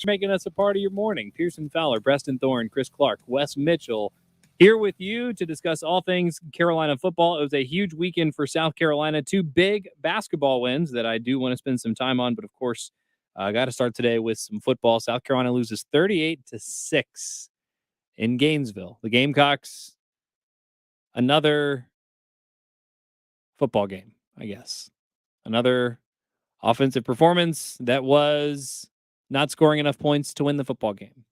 Making us a part of your morning. Pearson Fowler, Preston Thorne, Chris Clark, Wes Mitchell here with you to discuss all things Carolina football. It was a huge weekend for South Carolina. Two big basketball wins that I do want to spend some time on, but of course, I got to start today with some football. South Carolina loses 38-6 in Gainesville. The Gamecocks, another football game, I guess. Another offensive performance that was not scoring enough points to win the football game.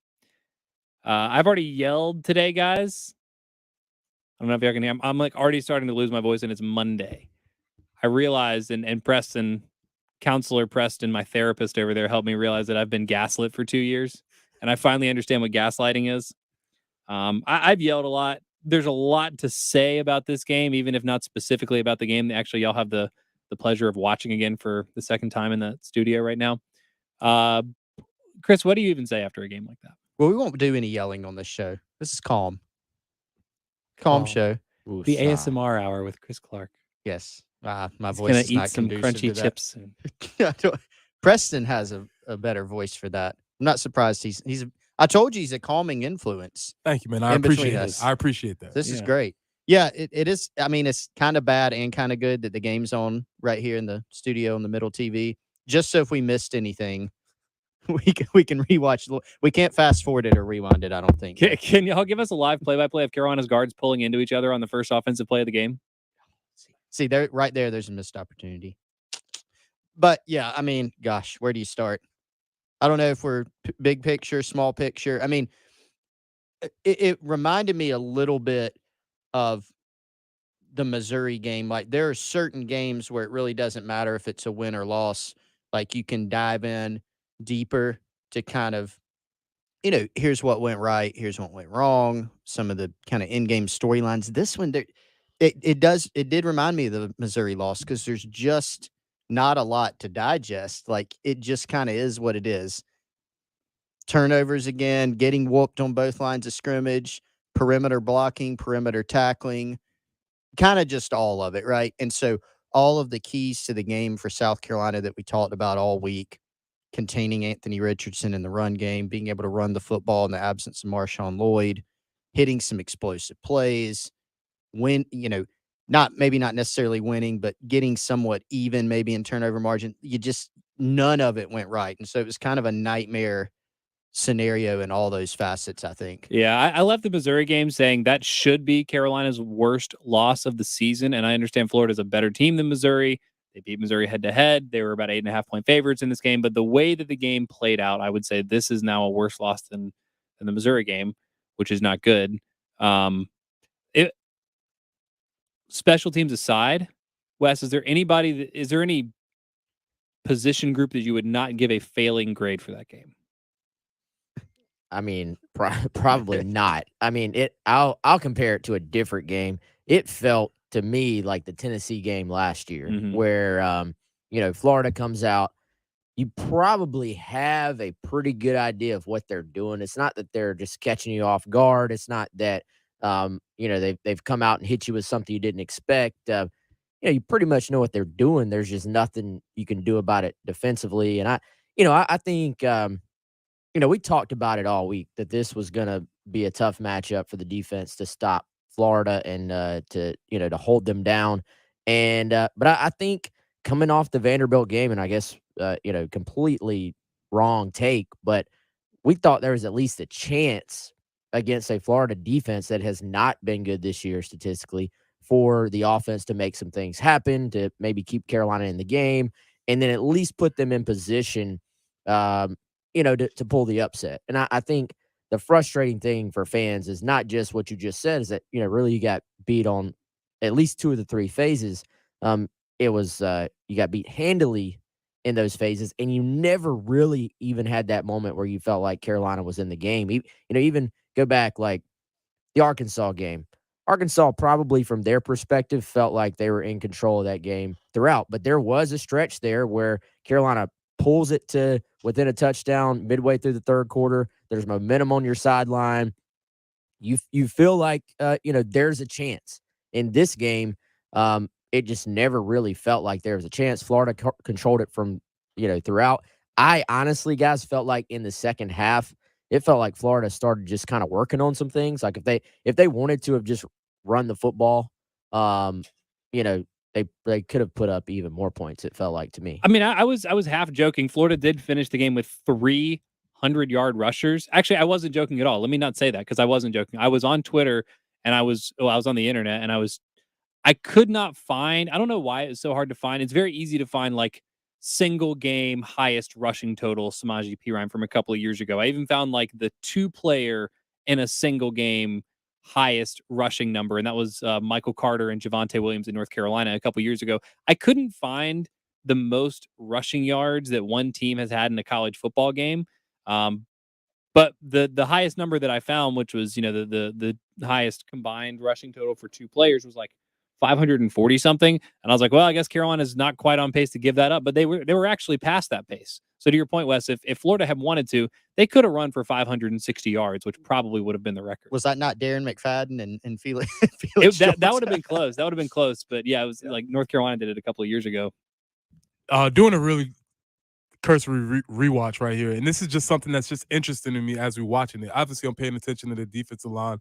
I've already yelled today, guys. I don't know if y'all can hear. I'm like already starting to lose my voice, and it's Monday. I realized, and Preston, counselor Preston, my therapist over there, helped me realize that I've been gaslit for 2 years, and I finally understand what gaslighting is. I've yelled a lot. There's a lot to say about this game, even if not specifically about the game. Actually, y'all have the pleasure of watching again for the second time in the studio right now. Chris, what do you even say after a game like that? Well, we won't do any yelling on this show. This is calm. Calm show. Ooh, the ASMR hour with Chris Clark. Yes. My He's voice is eat not some conducive crunchy to chips. Preston has a better voice for that. I'm not surprised he's. I told you he's a calming influence. Thank you, man. I appreciate that. I appreciate that. This is great. Yeah, it is. I mean, it's kind of bad and kind of good that the game's on right here in the studio on the middle TV. Just so if we missed anything, we can rewatch. We can't fast forward it or rewind it. I don't think. Can y'all give us a live play-by-play of Carolina's guards pulling into each other on the first offensive play of the game? See, there, right there. There's a missed opportunity. But yeah, I mean, gosh, where do you start? I don't know if we're big picture, small picture. I mean, it reminded me a little bit of the Missouri game. Like there are certain games where it really doesn't matter if it's a win or loss. Like you can dive in deeper to kind of, here's what went right, here's what went wrong, some of the kind of in-game storylines. This one, it did remind me of the Missouri loss because there's just not a lot to digest. Like it just kind of is what it is. Turnovers again, getting whooped on both lines of scrimmage, perimeter blocking, perimeter tackling, kind of just all of it, right? And so all of the keys to the game for South Carolina that we talked about all week, containing Anthony Richardson in the run game, being able to run the football in the absence of Marshawn Lloyd, hitting some explosive plays, not necessarily winning, but getting somewhat even maybe in turnover margin. None of it went right. And so it was kind of a nightmare scenario in all those facets, I think. Yeah, I left the Missouri game saying that should be Carolina's worst loss of the season, and I understand Florida's a better team than Missouri. They beat Missouri head-to-head. They were about 8.5-point favorites in this game, but the way that the game played out, I would say this is now a worse loss than the Missouri game, which is not good. Special teams aside, Wes, is there any position group that you would not give a failing grade for that game? I mean, probably not. I mean, I'll compare it to a different game. It felt to me like the Tennessee game last year, where Florida comes out. You probably have a pretty good idea of what they're doing. It's not that they're just catching you off guard. It's not that they've come out and hit you with something you didn't expect. You pretty much know what they're doing. There's just nothing you can do about it defensively. And I think. We talked about it all week that this was going to be a tough matchup for the defense to stop Florida and to hold them down. And but I think coming off the Vanderbilt game, and I guess completely wrong take, but we thought there was at least a chance against a Florida defense that has not been good this year statistically for the offense to make some things happen, to maybe keep Carolina in the game, and then at least put them in position. To pull the upset. And I think the frustrating thing for fans is not just what you just said, is that, really you got beat on at least two of the three phases. It was you got beat handily in those phases, and you never really even had that moment where you felt like Carolina was in the game. Even go back like the Arkansas game. Arkansas probably from their perspective felt like they were in control of that game throughout, but there was a stretch there where Carolina pulls it to within a touchdown midway through the third quarter. There's momentum on your sideline. You feel like there's a chance. In this game, it just never really felt like there was a chance. Florida controlled it from throughout. I honestly, guys, felt like in the second half, it felt like Florida started just kind of working on some things. Like if they wanted to have just run the football, you know, they could have put up even more points. It felt like to me. I mean, I was half joking. Florida did finish the game with 300-yard rushers. Actually, I wasn't joking at all. Let me not say that because I wasn't joking. I was on Twitter and I was on the internet and I could not find. I don't know why it's so hard to find. It's very easy to find like single game highest rushing total Samaje Perine from a couple of years ago. I even found like the 2-player in a single game highest rushing number, and that was Michael Carter and Javonte Williams in North Carolina a couple years ago. I couldn't find the most rushing yards that one team has had in a college football game. But the highest number that I found, which was the highest combined rushing total for 2 players, was like 540 something, and I was like, well, I guess Carolina's not quite on pace to give that up, but they were actually past that pace. So to your point, Wes, if Florida had wanted to, they could have run for 560 yards, which probably would have been the record. Was that not Darren McFadden and Felix? That would have been close. That would have been close, but yeah, it was like North Carolina did it a couple of years ago. Doing a really cursory rewatch right here, and this is just something that's just interesting to me as we're watching it. Obviously, I'm paying attention to the defensive line.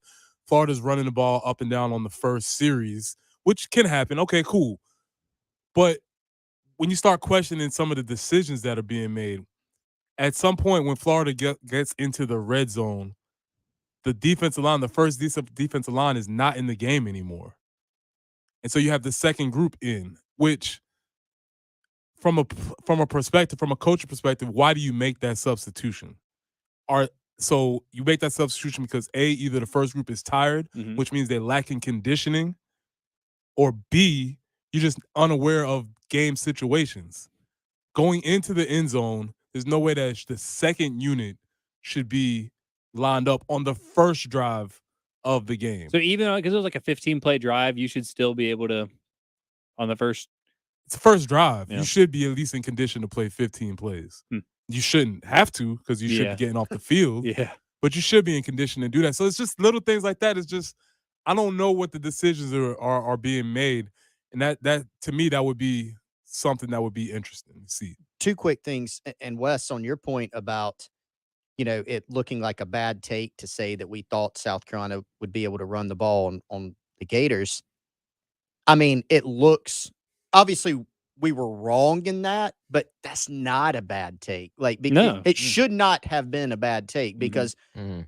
Florida's running the ball up and down on the first series, which can happen. Okay, cool. But when you start questioning some of the decisions that are being made, at some point when Florida gets into the red zone, the defensive line, the first defensive line is not in the game anymore. And so you have the second group in, which from a perspective, from a coaching perspective, why do you make that substitution? So you make that substitution because A, either the first group is tired, which means they're lacking conditioning, or B, you're just unaware of game situations. Going into the end zone, there's no way that the second unit should be lined up on the first drive of the game. So even because it was like a 15-play drive, you should still be able to, on the first. It's the first drive. Yeah. You should be at least in condition to play 15 plays. You shouldn't have to because you should be getting off the field. But you should be in condition to do that. So it's just little things like that. It's just, I don't know what the decisions are being made. And that to me, that would be something that would be interesting to see. 2 quick things. And Wes, on your point about, it looking like a bad take to say that we thought South Carolina would be able to run the ball on the Gators. I mean, it looks, obviously we were wrong in that, but that's not a bad take. Like, it should not have been a bad take because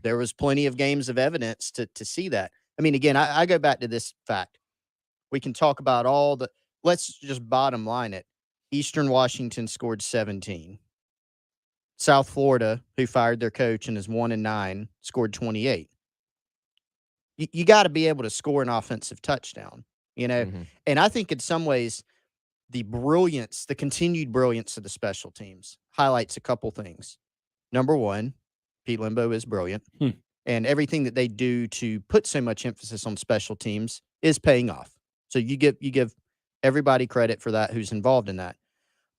there was plenty of games of evidence to see that. I mean, again, I go back to this fact. We can talk about let's just bottom line it. Eastern Washington scored 17. South Florida, who fired their coach and is 1-9, scored 28. You got to be able to score an offensive touchdown, And I think in some ways, the continued brilliance of the special teams highlights a couple things. Number one, Pete Limbo is brilliant. And everything that they do to put so much emphasis on special teams is paying off. So you give everybody credit for that who's involved in that.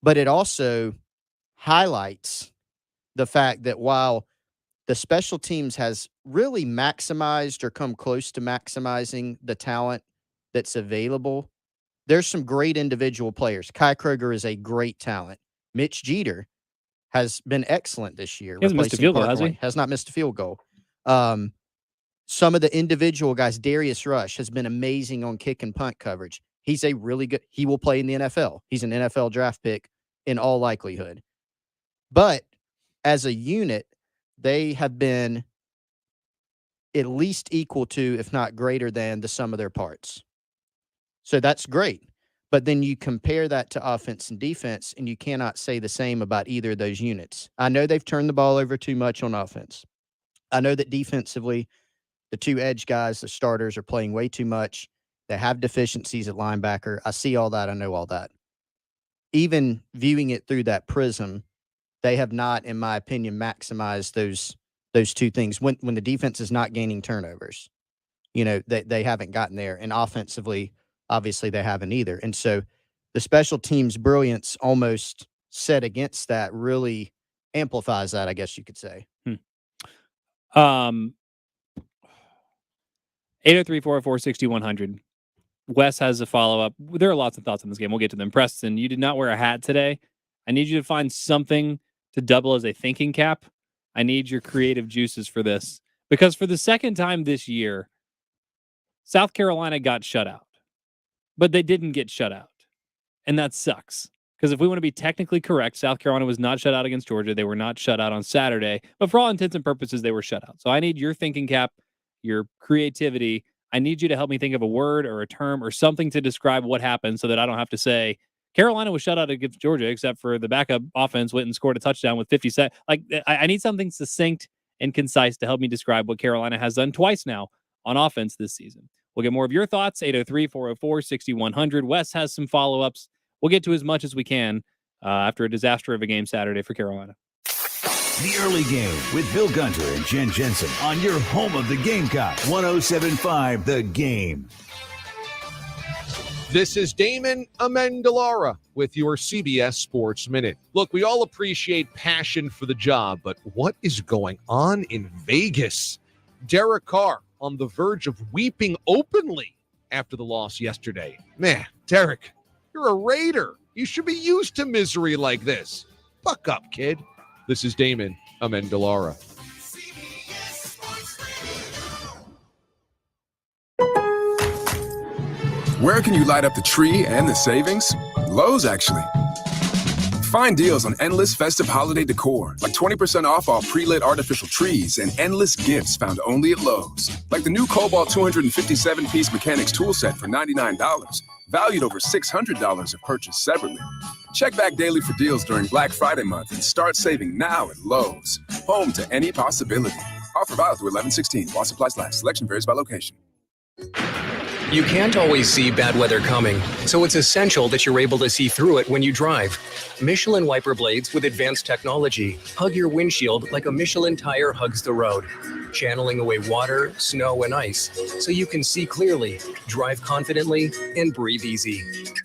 But it also highlights the fact that while the special teams has really maximized or come close to maximizing the talent that's available, there's some great individual players. Kai Kroger is a great talent. Mitch Jeter has been excellent this year. He hasn't missed a field goal, has he? Has not missed a field goal. Some of the individual guys, Darius Rush has been amazing on kick and punt coverage. He's a really good, he will play in the NFL. He's an NFL draft pick in all likelihood. But as a unit, they have been at least equal to, if not greater than, the sum of their parts. So that's great. But then you compare that to offense and defense, and you cannot say the same about either of those units. I know they've turned the ball over too much on offense. I know that defensively, the 2 edge guys, the starters, are playing way too much. They have deficiencies at linebacker. I see all that. I know all that. Even viewing it through that prism, they have not, in my opinion, maximized those 2 things. When the defense is not gaining turnovers, they haven't gotten there. And offensively, obviously, they haven't either. And so the special teams brilliance almost set against that really amplifies that, I guess you could say. 803-404-6100. Wes has a follow-up. There are lots of thoughts on this game. We'll get to them. Preston, you did not wear a hat today. I need you to find something to double as a thinking cap. I need your creative juices for this. Because for the second time this year, South Carolina got shut out. But they didn't get shut out. And that sucks. Because if we want to be technically correct, South Carolina was not shut out against Georgia. They were not shut out on Saturday. But for all intents and purposes, they were shut out. So I need your thinking cap, your creativity. I need you to help me think of a word or a term or something to describe what happened so that I don't have to say, Carolina was shut out against Georgia, except for the backup offense went and scored a touchdown with 50 seconds. Like, I need something succinct and concise to help me describe what Carolina has done twice now on offense this season. We'll get more of your thoughts, 803-404-6100. Wes has some follow-ups. We'll get to as much as we can after a disaster of a game Saturday for Carolina. The Early Game with Bill Gunter and Jen Jensen on your home of the Gamecocks, 107.5 The Game. This is Damon Amendolara with your CBS Sports Minute. Look, we all appreciate passion for the job, but what is going on in Vegas? Derek Carr on the verge of weeping openly after the loss yesterday. Man, Derek, you're a Raider. You should be used to misery like this. Buck up, kid. This is Damon Amendolara. Where can you light up the tree and the savings? Lowe's, actually. Find deals on endless festive holiday decor, like 20% off all pre-lit artificial trees and endless gifts found only at Lowe's. Like the new Cobalt 257-piece mechanics tool set for $99, valued over $600 if purchased separately. Check back daily for deals during Black Friday month and start saving now at Lowe's. Home to any possibility. Offer valid through 11/16 while supplies last. Selection varies by location. You can't always see bad weather coming, so it's essential that you're able to see through it when you drive. Michelin wiper blades with advanced technology hug your windshield like a Michelin tire hugs the road, channeling away water, snow, and ice so you can see clearly, drive confidently, and breathe easy.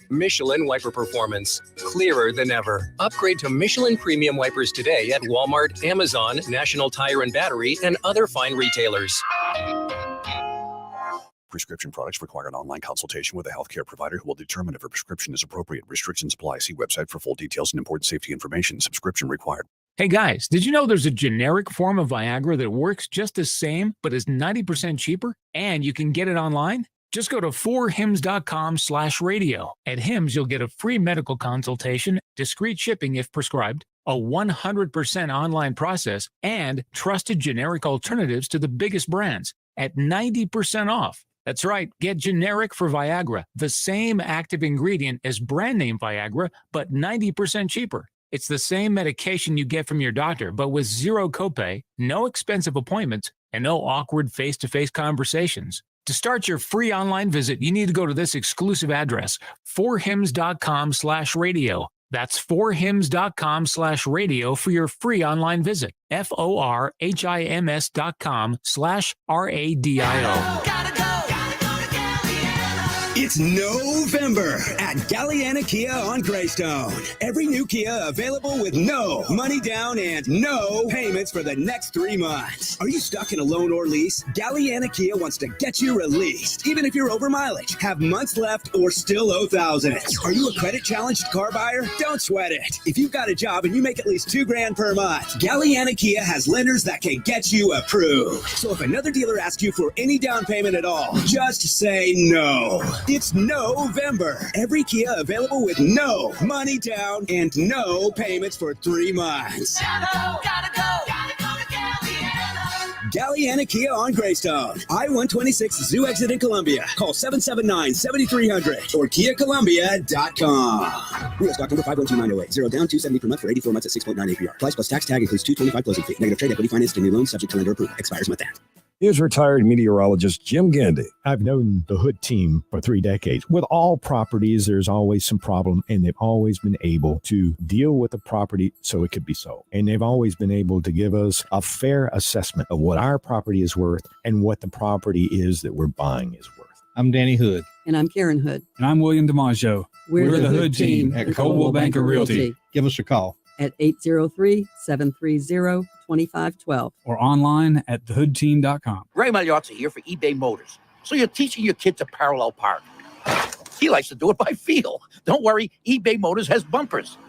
Michelin wiper performance, clearer than ever. Upgrade to Michelin premium wipers today at Walmart, Amazon, National Tire and Battery, and other fine retailers. Prescription products require an online consultation with a healthcare provider who will determine if a prescription is appropriate. Restrictions apply. See website for full details and important safety information. Subscription required. Hey guys, did you know there's a generic form of Viagra that works just the same, but is 90% cheaper? And you can get it online? Just go to 4hims.com/radio. At Hims, you'll get a free medical consultation, discreet shipping if prescribed, a 100% online process, and trusted generic alternatives to the biggest brands at 90% off. That's right, get generic for Viagra, the same active ingredient as brand name Viagra, but 90% cheaper. It's the same medication you get from your doctor, but with zero copay, no expensive appointments, and no awkward face-to-face conversations. To start your free online visit, you need to go to this exclusive address, 4hims.com/radio. That's 4hims.com/radio for your free online visit. FORHIMS.com/RADIO. It's November at Galliana Kia on Greystone. Every new Kia available with no money down and no payments for the next 3 months. Are you stuck in a loan or lease? Galliana Kia wants to get you released, even if you're over mileage, have months left, or still owe thousands. Are you a credit-challenged car buyer? Don't sweat it. If you've got a job and you make at least $2,000 per month, Galliana Kia has lenders that can get you approved. So if another dealer asks you for any down payment at all, just say no. It's November. Every Kia available with no money down and no payments for 3 months. Gotta go to Galliana Kia on Greystone. I-126 Zoo exit in Columbia. Call 779-7300 or KiaColumbia.com. U.S. stock number 512908. 0 down, $270 per month for 84 months at 6.9 APR. Price plus tax tag includes $225 closing fee. Negative trade equity financed in new loan subject to lender approval. Expires month end. Here's retired meteorologist Jim Gandy. I've known the Hood team for 3 decades. With all properties, there's always some problem, and they've always been able to deal with the property so it could be sold. And they've always been able to give us a fair assessment of what our property is worth and what the property is that we're buying is worth. I'm Danny Hood. And I'm Karen Hood. And I'm William DiMaggio. We're the Hood team at Coldwell Banker Realty. Give us a call at 803-730-2512 or online at thehoodteam.com. Ray Magliozzi here for eBay Motors. So you're teaching your kid to parallel park. He likes to do it by feel. Don't worry, eBay Motors has bumpers.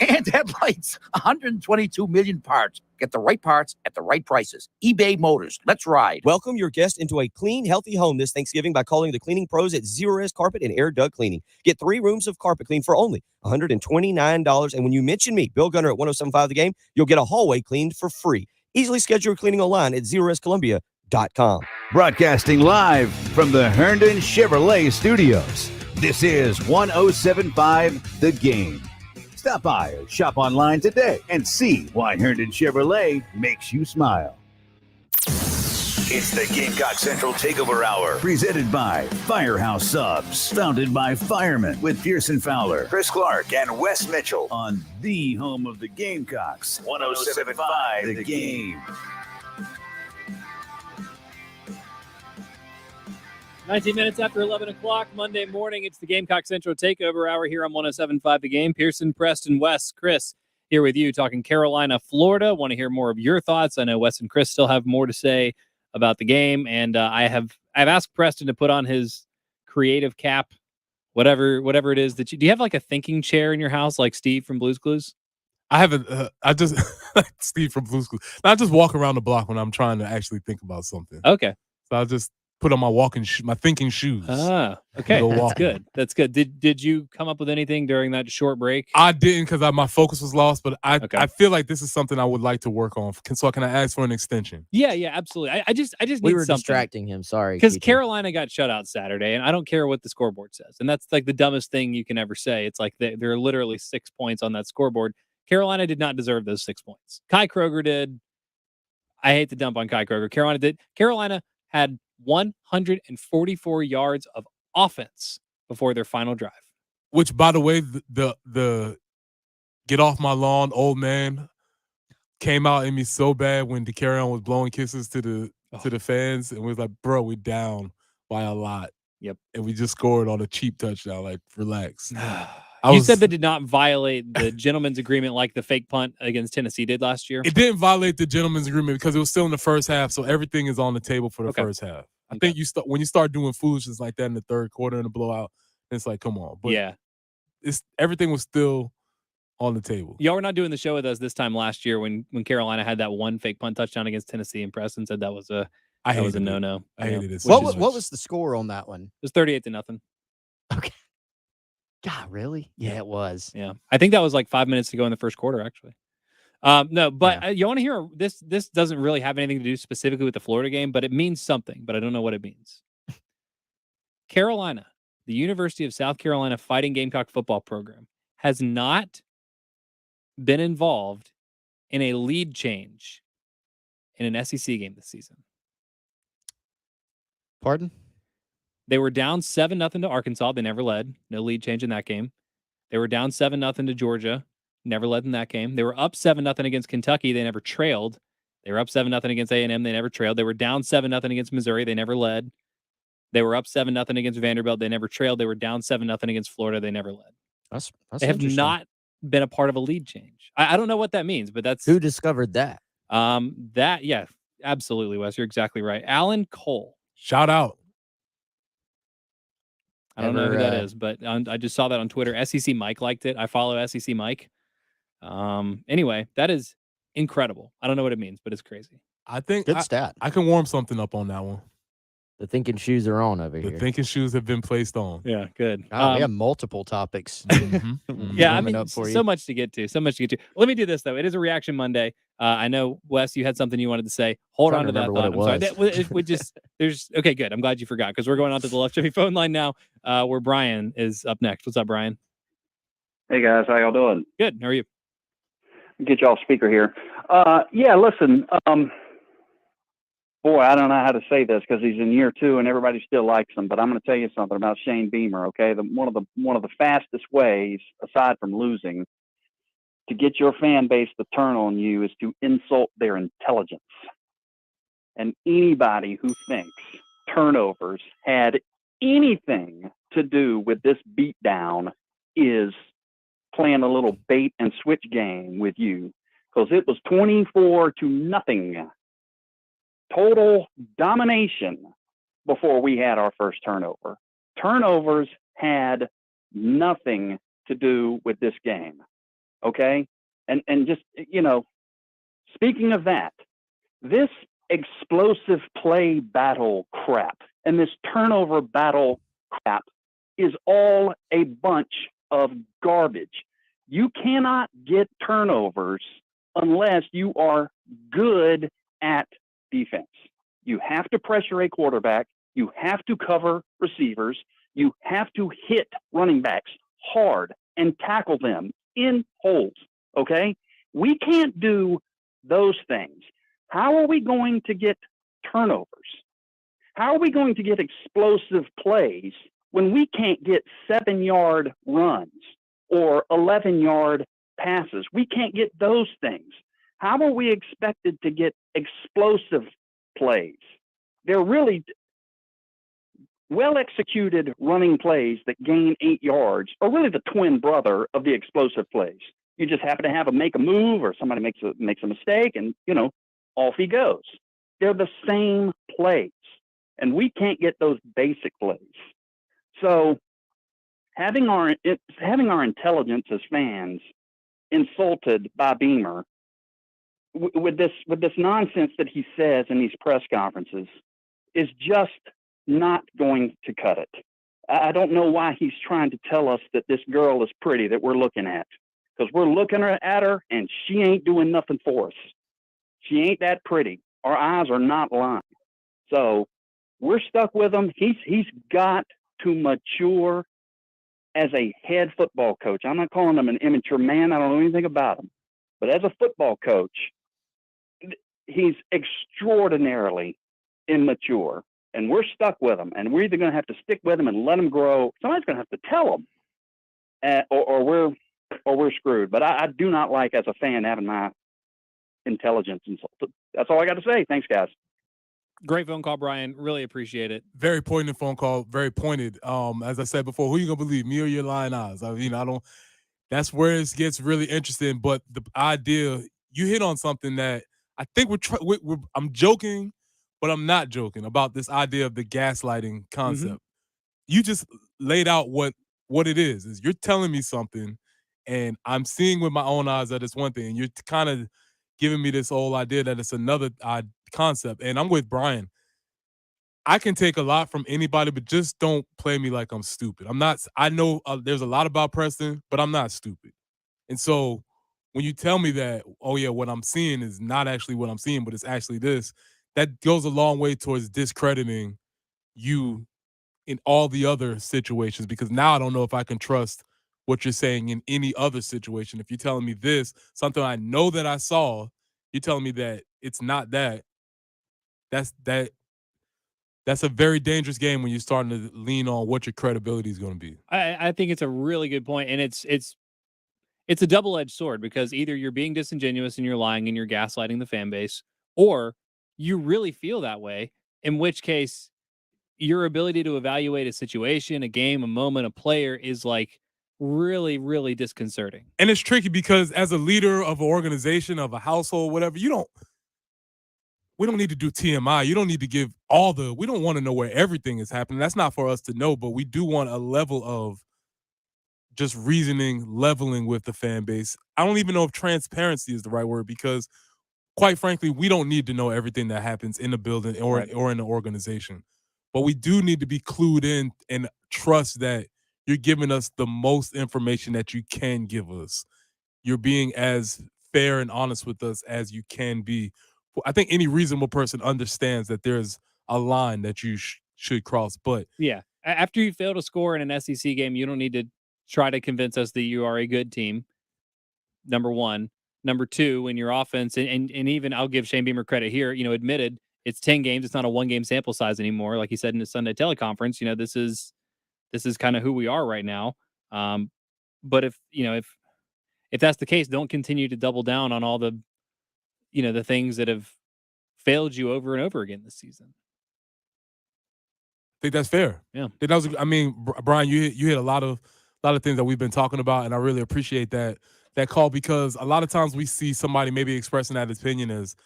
And headlights. 122 million parts. Get the right parts at the right prices. eBay Motors. Let's ride. Welcome your guest into a clean, healthy home this Thanksgiving by calling the cleaning pros at Zerorez Carpet and Air Dug Cleaning. Get 3 rooms of carpet clean for only $129. And when you mention me, Bill Gunner at 1075 The Game, you'll get a hallway cleaned for free. Easily schedule your cleaning online at ZerorezColumbia.com. Broadcasting live from the Herndon Chevrolet Studios. This is 1075 The Game. Stop by or shop online today and see why Herndon Chevrolet makes you smile. It's the Gamecock Central Takeover Hour, presented by Firehouse Subs, founded by firemen with Pearson Fowler, Chris Clark, and Wes Mitchell on the home of the Gamecocks, 1075 The Game. 19 minutes after 11 o'clock Monday morning, it's the Gamecock Central Takeover Hour here on 107.5 The Game. Pearson, Preston, Wes, Chris here with you talking Carolina, Florida. Want to hear more of your thoughts. I know Wes and Chris still have more to say about the game, and I've asked Preston to put on his creative cap, whatever it is that you do. You have like a thinking chair in your house, like Steve from Blue's Clues? I haven't. I just Steve from Blue's Clues. I just walk around the block when I'm trying to actually think about something. Okay, so I just put on my thinking shoes. Ah, okay, that's good. That's good. Did you come up with anything during that short break? I didn't because my focus was lost, but I feel like this is something I would like to work on. So can I ask for an extension? Yeah, absolutely. I just we need were something. Distracting him. Sorry, because Carolina got shut out Saturday, and I don't care what the scoreboard says, and that's like the dumbest thing you can ever say. It's like there are literally 6 points on that scoreboard. Carolina did not deserve those 6 points. Kai Kroger did. I hate to dump on Kai Kroger. Carolina did. Carolina had 144 yards of offense before their final drive. Which, by the way, the get off my lawn, old man, came out in me so bad when DeCarrion was blowing kisses to the fans, and was like, "Bro, we down by a lot." Yep, and we just scored on a cheap touchdown. Like, relax. You said that did not violate the gentleman's agreement like the fake punt against Tennessee did last year? It didn't violate the gentleman's agreement because it was still in the first half, so everything is on the table for the first half. I think when you start doing foolishness like that in the third quarter in the blowout, it's like, come on. But everything was still on the table. Y'all were not doing the show with us this time last year when Carolina had that one fake punt touchdown against Tennessee, and Preston said that was a no-no. I hated it. What was the score on that one? It was 38-0. Okay. God, really? Yeah, it was. Yeah. I think that was like 5 minutes to go in the first quarter, actually. No, but you want to hear this? This doesn't really have anything to do specifically with the Florida game, but it means something, but I don't know what it means. Carolina, the University of South Carolina Fighting Gamecock football program, has not been involved in a lead change in an SEC game this season. Pardon? They were down 7-0 to Arkansas. They never led. No lead change in that game. They were down 7-0 to Georgia. Never led in that game. They were up 7-0 against Kentucky. They never trailed. They were up 7-0 against A&M. They never trailed. They were down 7-0 against Missouri. They never led. They were up 7-0 against Vanderbilt. They never trailed. They were down 7-0 against Florida. They never led. That's they have not been a part of a lead change. I don't know what that means, but that's who discovered that. Absolutely, Wes. You're exactly right. Alan Cole. Shout out. I don't know who that is, but I just saw that on Twitter. SEC Mike liked it. I follow SEC Mike. Anyway, that is incredible. I don't know what it means, but it's crazy. I think good stat. I can warm something up on that one. The thinking shoes are on over here. The thinking shoes have been placed on. Yeah, good. We have multiple topics. Yeah, I mean, so much to get to. Let me do this, though. It is a Reaction Monday. I know, Wes, you had something you wanted to say. Hold on to that thought. I'm sorry. Okay, good. I'm glad you forgot because we're going on to the Left Chevy phone line now where Brian is up next. What's up, Brian? Hey, guys. How y'all doing? Good. How are you? Get y'all speaker here. Listen, boy, I don't know how to say this because he's in year 2 and everybody still likes him. But I'm going to tell you something about Shane Beamer. Okay, one of the fastest ways, aside from losing, to get your fan base to turn on you is to insult their intelligence. And anybody who thinks turnovers had anything to do with this beatdown is playing a little bait and switch game with you, because it was 24-0. Total domination before we had our first turnover. Turnovers had nothing to do with this game. Okay. And just, speaking of that, this explosive play battle crap and this turnover battle crap is all a bunch of garbage. You cannot get turnovers unless you are good at defense. You have to pressure a quarterback. You have to cover receivers. You have to hit running backs hard and tackle them in holes. Okay? We can't do those things. How are we going to get turnovers? How are we going to get explosive plays when we can't get 7-yard runs or 11-yard passes? We can't get those things. How are we expected to get explosive plays? They're really well-executed running plays that gain 8 yards are really the twin brother of the explosive plays. You just happen to have make a move or somebody makes a mistake and, off he goes. They're the same plays, and we can't get those basic plays. So having our intelligence as fans insulted by Beamer with this nonsense that he says in these press conferences is just not going to cut it. I don't know why he's trying to tell us that this girl is pretty that we're looking at, because we're looking at her and she ain't doing nothing for us. She ain't that pretty. Our eyes are not lying. So we're stuck with him. He's got to mature as a head football coach. I'm not calling him an immature man. I don't know anything about him. But as a football coach, he's extraordinarily immature. And we're stuck with him. And we're either going to have to stick with him and let him grow. Somebody's going to have to tell him, or we're screwed. But I do not like, as a fan, having my intelligence insulted. That's all I got to say. Thanks, guys. Great phone call, Brian. Really appreciate it. Very poignant phone call. Very pointed. As I said before, who you gonna believe, me or your lying eyes? I don't. That's where it gets really interesting. But the idea, you hit on something that I think I'm joking, but I'm not joking about this idea of the gaslighting concept. Mm-hmm. You just laid out what it is you're telling me something, and I'm seeing with my own eyes that it's one thing, and you're kind of giving me this whole idea that it's another concept. And I'm with Brian. I can take a lot from anybody, but just don't play me like I'm stupid. I'm not. I know there's a lot about Preston, but I'm not stupid. And so when you tell me that, oh yeah, what I'm seeing is not actually what I'm seeing, but it's actually this, that goes a long way towards discrediting you in all the other situations, because now I don't know if I can trust what you're saying in any other situation. If you're telling me this, something I know that I saw, you're telling me that it's not that. That's a very dangerous game when you're starting to lean on what your credibility is going to be. I think it's a really good point, and it's a double-edged sword, because either you're being disingenuous and you're lying and you're gaslighting the fan base, or you really feel that way, in which case your ability to evaluate a situation, a game, a moment, a player is like really, really disconcerting. And it's tricky because as a leader of an organization, of a household, whatever, we don't need to do TMI. You don't need to give we don't want to know where everything is happening. That's not for us to know, but we do want a level of just reasoning, leveling with the fan base. I don't even know if transparency is the right word, because quite frankly, we don't need to know everything that happens in the building or in the organization. But we do need to be clued in and trust that you're giving us the most information that you can give us. You're being as fair and honest with us as you can be. I think any reasonable person understands that there's a line that you should cross. But yeah, after you fail to score in an SEC game, you don't need to try to convince us that you are a good team. Number one. Number two, when your offense, and even I'll give Shane Beamer credit here, admitted it's 10 games. It's not a 1-game sample size anymore. Like he said in the Sunday teleconference, this is kind of who we are right now. But if that's the case, don't continue to double down on all the, the things that have failed you over and over again this season. I think that's fair. Yeah. Brian, you hit a lot of things that we've been talking about, and I really appreciate that call, because a lot of times we see somebody maybe expressing that opinion as,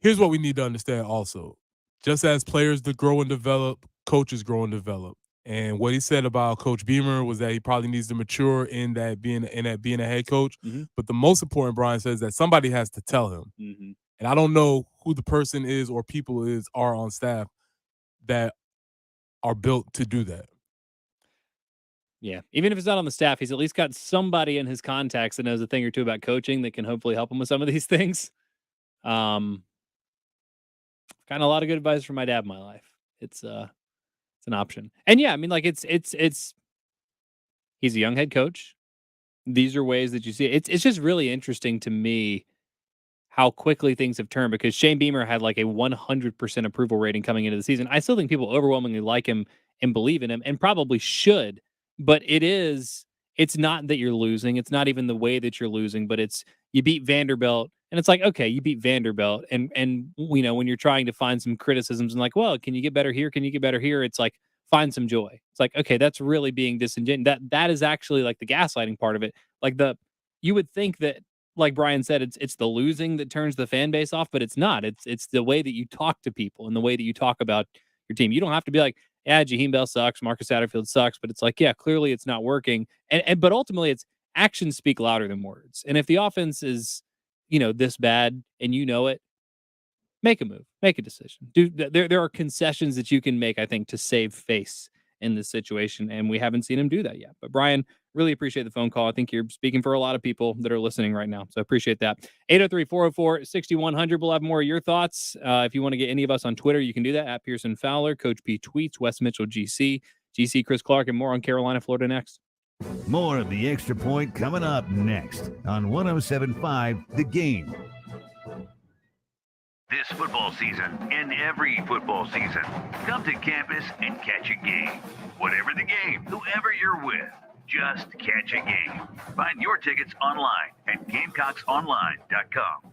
here's what we need to understand also. Just as players that grow and develop, coaches grow and develop. And what he said about Coach Beamer was that he probably needs to mature in that being a head coach. Mm-hmm. But the most important, Brian says, that somebody has to tell him. Mm-hmm. And I don't know who the person is or people are on staff that are built to do that. Yeah. Even if it's not on the staff, he's at least got somebody in his contacts that knows a thing or two about coaching that can hopefully help him with some of these things. Gotten a lot of good advice from my dad in my life. It's an option. And yeah, I mean, like it's he's a young head coach. These are ways that you see it. It's just really interesting to me how quickly things have turned, because Shane Beamer had like a 100% approval rating coming into the season. I still think people overwhelmingly like him and believe in him, and probably should, but it's not that you're losing. It's not even the way that you're losing, but it's you beat Vanderbilt, and it's like, okay, you beat Vanderbilt, and you know, when you're trying to find some criticisms and like, well, can you get better here? Can you get better here? It's like, find some joy. It's like, okay, that's really being disingenuous. That is actually like the gaslighting part of it. Like you would think that, like Brian said, it's the losing that turns the fan base off, but it's not. It's the way that you talk to people and the way that you talk about your team. You don't have to be like, yeah, Jaheim Bell sucks, Marcus Satterfield sucks, but it's like, yeah, clearly it's not working. But ultimately, it's actions speak louder than words. And if the offense is, you know, this bad and you know it, make a move, make a decision. There are concessions that you can make, I think, to save face in this situation, and we haven't seen him do that yet. But Brian, really appreciate the phone call. I think you're speaking for a lot of people that are listening right now, so I appreciate that. 803-404-6100. We'll have more of your thoughts. If you want to get any of us on Twitter, you can do that at Pearson Fowler. Coach P tweets, Wes Mitchell GC Chris Clark, and more on Carolina, Florida next. More of the Extra Point coming up next on 107.5 The Game. This football season and every football season, come to campus and catch a game. Whatever the game, whoever you're with, just catch a game. Find your tickets online at GamecockSonline.com.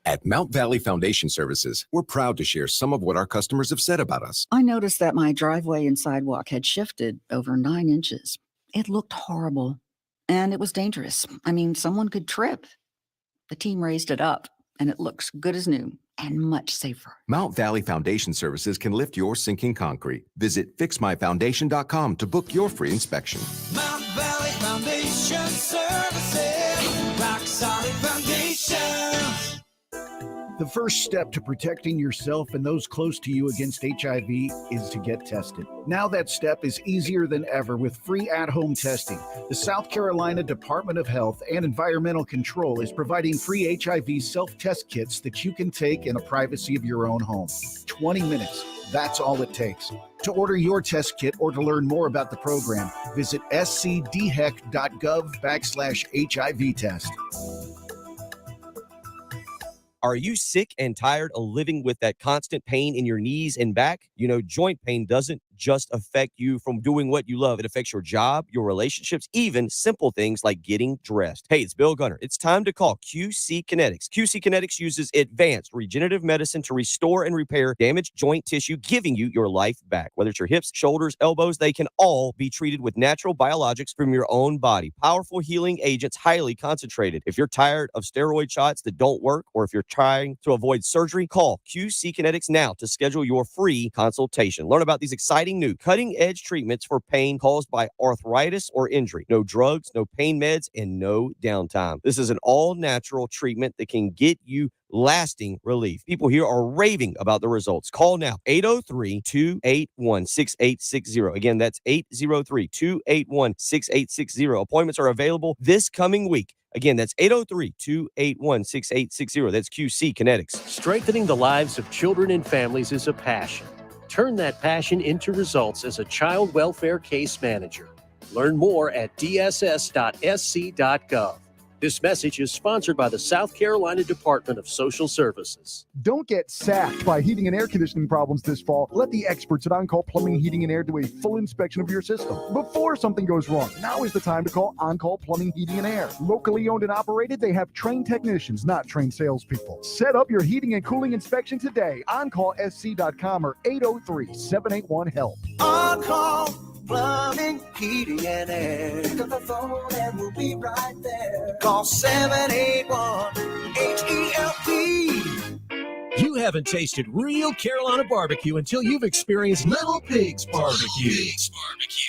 At Mount Valley Foundation Services, we're proud to share some of what our customers have said about us. I noticed that my driveway and sidewalk had shifted over 9 inches. It looked horrible, and it was dangerous. I mean, someone could trip. The team raised it up, and it looks good as new and much safer. Mount Valley Foundation Services can lift your sinking concrete. Visit fixmyfoundation.com to book your free inspection. Mount Valley Foundation Services, rock solid foundation. The first step to protecting yourself and those close to you against HIV is to get tested. Now that step is easier than ever with free at-home testing. The South Carolina Department of Health and Environmental Control is providing free HIV self-test kits that you can take in the privacy of your own home. 20 minutes. That's all it takes. To order your test kit or to learn more about the program, visit scdhec.gov/HIV test. Are you sick and tired of living with that constant pain in your knees and back? You know, joint pain doesn't just affect you from doing what you love. It affects your job, your relationships, even simple things like getting dressed. Hey, it's Bill Gunner. It's time to call QC Kinetics. QC Kinetics uses advanced regenerative medicine to restore and repair damaged joint tissue, giving you your life back. Whether it's your hips, shoulders, elbows, they can all be treated with natural biologics from your own body. Powerful healing agents, highly concentrated. If you're tired of steroid shots that don't work, or if you're trying to avoid surgery, call QC Kinetics now to schedule your free consultation. Learn about these exciting new cutting-edge treatments for pain caused by arthritis or injury. No drugs, no pain meds, and no downtime. This is an all-natural treatment that can get you lasting relief. People here are raving about the results. Call now, 803-281-6860. Again, that's 803-281-6860. Appointments are available this coming week. Again, that's 803-281-6860. That's QC Kinetics. Strengthening the lives of children and families is a passion. Turn that passion into results as a child welfare case manager. Learn more at dss.sc.gov. This message is sponsored by the South Carolina Department of Social Services. Don't get sacked by heating and air conditioning problems this fall. Let the experts at On-Call Plumbing, Heating, and Air do a full inspection of your system before something goes wrong. Now is the time to call On-Call Plumbing, Heating, and Air. Locally owned and operated, they have trained technicians, not trained salespeople. Set up your heating and cooling inspection today. OnCallSC.com or 803-781-HELP. On-Call Plumbing, Heating, and Air. Pick up the phone and we'll be right there. Call 781-HELP. You haven't tasted real Carolina barbecue until you've experienced Little Pig's Barbecue.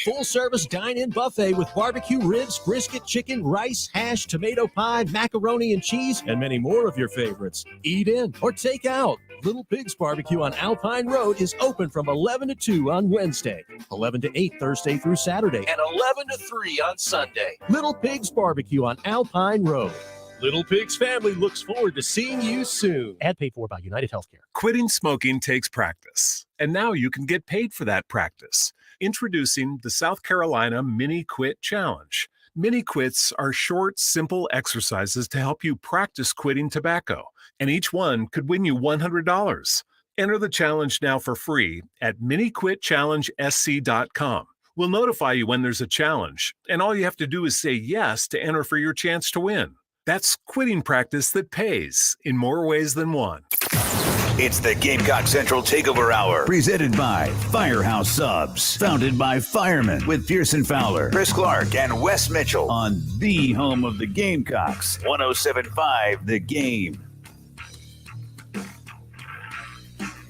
Full-service dine-in buffet with barbecue ribs, brisket, chicken, rice, hash, tomato pie, macaroni and cheese, and many more of your favorites. Eat in or take out. Little Pig's Barbecue on Alpine Road is open from 11 to 2 on Wednesday, 11 to 8 Thursday through Saturday, and 11 to 3 on Sunday. Little Pig's Barbecue on Alpine Road. Little Pig's family looks forward to seeing you soon. Ad paid for by United Healthcare. Quitting smoking takes practice, and now you can get paid for that practice. Introducing the South Carolina Mini Quit Challenge. Mini quits are short, simple exercises to help you practice quitting tobacco, and each one could win you $100. Enter the challenge now for free at miniquitchallengesc.com. We'll notify you when there's a challenge, and all you have to do is say yes to enter for your chance to win. That's quitting practice that pays in more ways than one. It's the Gamecock Central Takeover Hour, presented by Firehouse Subs, founded by firemen with Pearson Fowler, Chris Clark, and Wes Mitchell on the home of the Gamecocks, 107.5 The Game.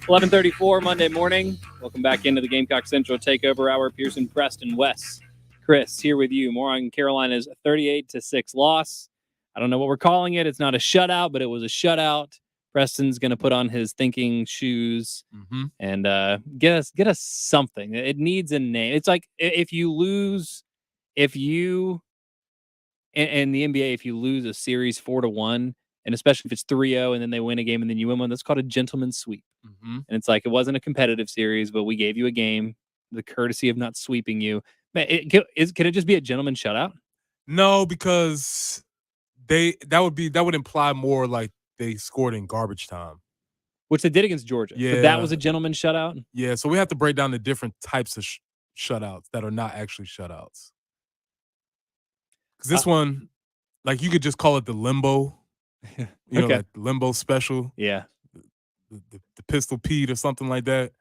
11:34 Monday morning. Welcome back into the Gamecock Central Takeover Hour. Pearson, Preston, Wes, Chris here with you. More on Carolina's 38-6 loss. I don't know what we're calling it. It's not a shutout, but it was a shutout. Preston's going to put on his thinking shoes and get us something. It needs a name. It's like if you lose, in the NBA, if you lose a series 4-1, and especially if it's 3-0 and then they win a game and then you win one, that's called a gentleman's sweep. And it's like, it wasn't a competitive series, but we gave you a game, the courtesy of not sweeping you. Man, can it just be a gentleman's shutout? No, because that would imply more like they scored in garbage time, which they did against Georgia. Yeah, but that was a gentleman's shutout. Yeah, so we have to break down the different types of shutouts that are not actually shutouts. Because this one, like, you could just call it the limbo, you know, like the limbo special. Yeah, the pistol Pete or something like that.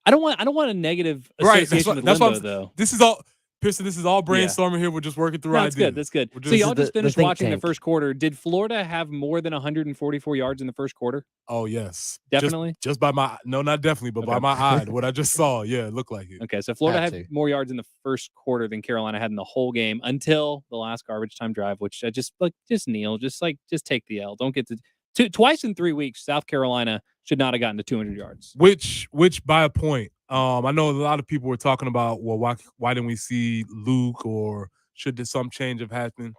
I don't want a negative association with limbo, though. This is all. Pearson, this is all brainstorming here. We're just working through ideas. That's good. So y'all just finished watching the first quarter. Did Florida have more than 144 yards in the first quarter? Oh, yes. Definitely? Just by my – no, not definitely, but by my eye. What I just saw, yeah, it looked like it. Okay, so Florida had more yards in the first quarter than Carolina had in the whole game until the last garbage time drive, which I just kneel. Just take the L. Don't get to – twice in 3 weeks, South Carolina should not have gotten to 200 yards. Which by a point. I know a lot of people were talking about, well, why didn't we see Luke, or should some change have happened?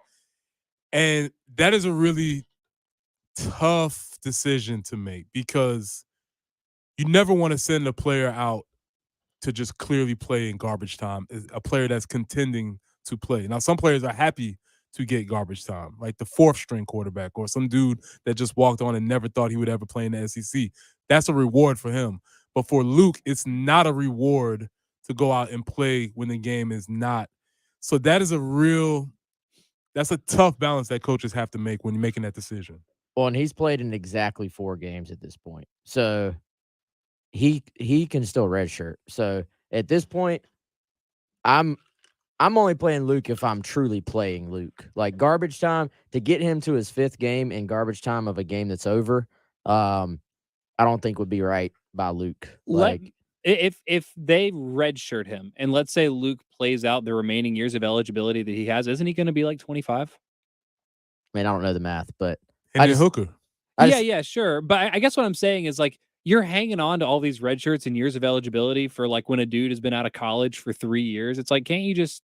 And that is a really tough decision to make, because you never want to send a player out to just clearly play in garbage time, a player that's contending to play. Now, some players are happy to get garbage time, like the fourth string quarterback or some dude that just walked on and never thought he would ever play in the SEC. That's a reward for him. But for Luke, it's not a reward to go out and play when the game is not. So that's a tough balance that coaches have to make when you're making that decision. Well, and he's played in exactly 4 games at this point. So he can still redshirt. So at this point, I'm only playing Luke if I'm truly playing Luke. Like, garbage time, to get him to his 5th game in garbage time of a game that's over, I don't think would be right by Luke. If they redshirt him, and let's say Luke plays out the remaining years of eligibility that he has, isn't he going to be like 25? I mean, I don't know the math, but Hooker. Yeah, sure. But I guess what I'm saying is, like, you're hanging on to all these red shirts and years of eligibility for, like, when a dude has been out of college for 3 years. It's like, can't you just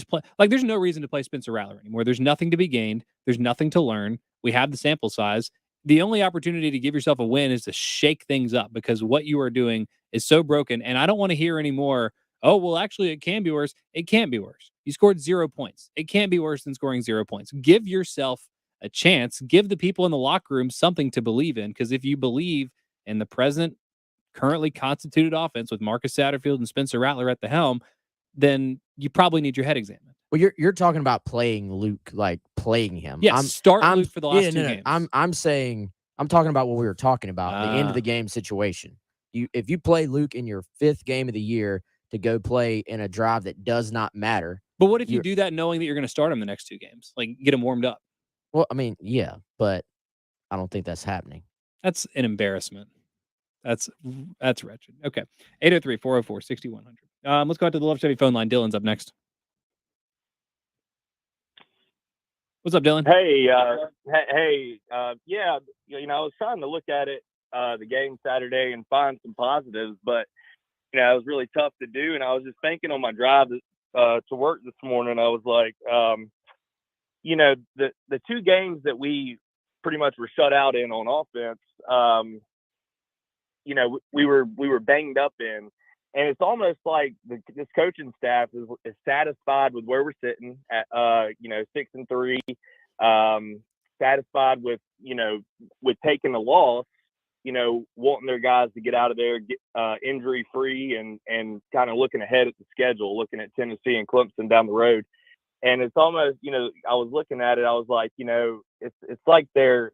play? Like, there's no reason to play Spencer Rattler anymore. There's nothing to be gained. There's nothing to learn. We have the sample size. The only opportunity to give yourself a win is to shake things up, because what you are doing is so broken. And I don't want to hear anymore, oh, well, actually, it can be worse. It can't be worse. You scored 0 points. It can't be worse than scoring 0 points. Give yourself a chance. Give the people in the locker room something to believe in, because if you believe in the present, currently constituted offense with Marcus Satterfield and Spencer Rattler at the helm, then you probably need your head examined. Well, you're talking about playing Luke, like playing him. Yeah, start Luke for the last 2 games. I'm talking about what we were talking about, the end of the game situation. If you play Luke in your 5th game of the year to go play in a drive that does not matter. But what if you do that knowing that you're going to start him the next 2 games? Like, get him warmed up. Well, I mean, yeah, but I don't think that's happening. That's an embarrassment. That's wretched. Okay. 803-404-6100. Let's go out to the Love Chevy phone line. Dylan's up next. What's up, Dylan? Hey, yeah, I was trying to look at it, the game Saturday, and find some positives, but it was really tough to do. And I was just thinking on my drive to work this morning, I was like, the two games that we pretty much were shut out in on offense, we were banged up in. And it's almost like this coaching staff is satisfied with where we're sitting at, 6-3, satisfied with, with taking the loss, wanting their guys to get out of there, get injury free, and kind of looking ahead at the schedule, looking at Tennessee and Clemson down the road. And it's almost, I was looking at it, I was like, it's like they're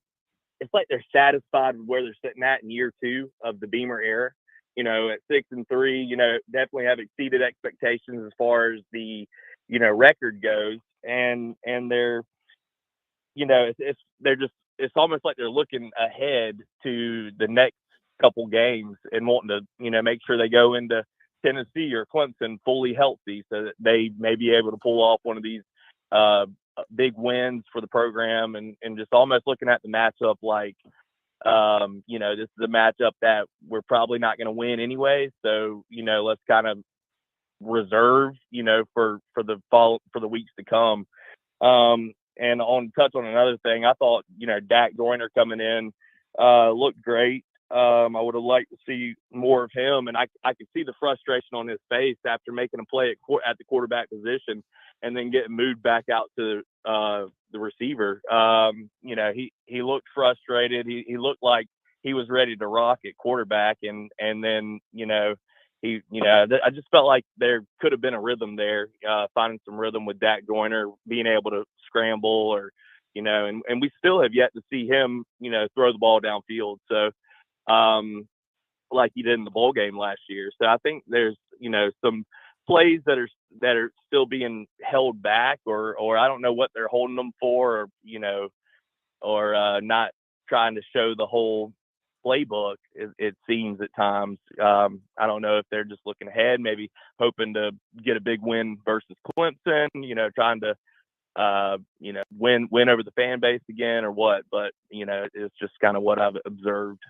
satisfied with where they're sitting at in year 2 of the Beamer era. At 6-3, definitely have exceeded expectations as far as the, record goes. And they're, it's almost like they're looking ahead to the next couple games and wanting to, make sure they go into Tennessee or Clemson fully healthy so that they may be able to pull off one of these big wins for the program, and just almost looking at the matchup like, this is a matchup that we're probably not going to win anyway. So, let's kind of reserve, for the weeks to come. And touch on another thing, I thought, Dak Joyner coming in looked great. I would have liked to see more of him, and I could see the frustration on his face after making a play at the quarterback position and then getting moved back out to the receiver. He looked frustrated. He looked like he was ready to rock at quarterback, and then I just felt like there could have been a rhythm there, finding some rhythm with Dak Joyner being able to scramble, or and we still have yet to see him throw the ball downfield. So like he did in the bowl game last year. So I think there's some plays that are still being held back, or I don't know what they're holding them for, or not trying to show the whole playbook. It seems at times. I don't know if they're just looking ahead, maybe hoping to get a big win versus Clemson, trying to win over the fan base again or what, but it's just kind of what I've observed.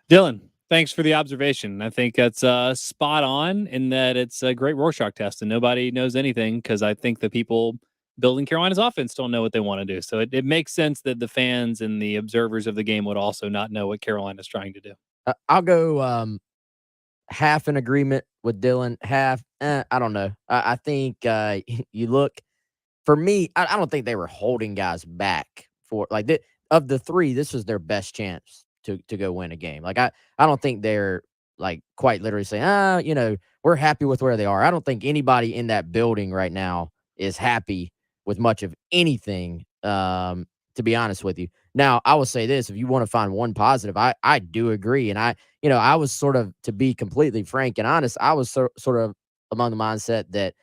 Dylan, thanks for the observation. I think that's spot on in that it's a great Rorschach test, and nobody knows anything because I think the people building Carolina's offense don't know what they want to do. So it makes sense that the fans and the observers of the game would also not know what Carolina's trying to do. I'll go half in agreement with Dylan, half, I don't know. I think you look, for me, I don't think they were holding guys back for, like, of the three, this was their best chance to go win a game. Like, I don't think they're, like, quite literally saying, we're happy with where they are. I don't think anybody in that building right now is happy with much of anything, to be honest with you. Now, I will say this, if you want to find one positive, I do agree. And I was sort of, to be completely frank and honest, I was sort of among the mindset that,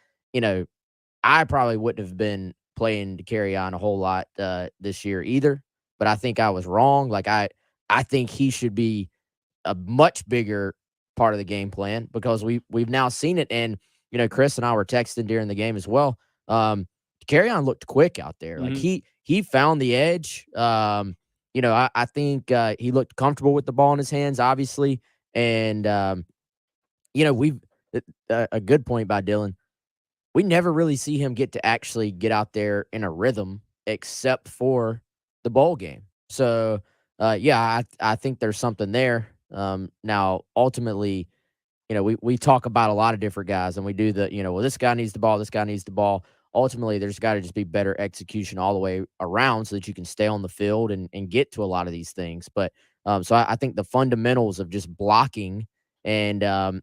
I probably wouldn't have been playing to carry on a whole lot this year either. But I think I was wrong. Like, I think he should be a much bigger part of the game plan, because we've now seen it. And, Chris and I were texting during the game as well. Carry on looked quick out there. Like, he found the edge. I think he looked comfortable with the ball in his hands, obviously. And, we've a good point by Dylan. We never really see him get to actually get out there in a rhythm except for the bowl game. So, I think there's something there. Now, ultimately, we talk about a lot of different guys, and we do this guy needs the ball, this guy needs the ball. Ultimately, there's got to just be better execution all the way around so that you can stay on the field and get to a lot of these things. But so I think the fundamentals of just blocking and,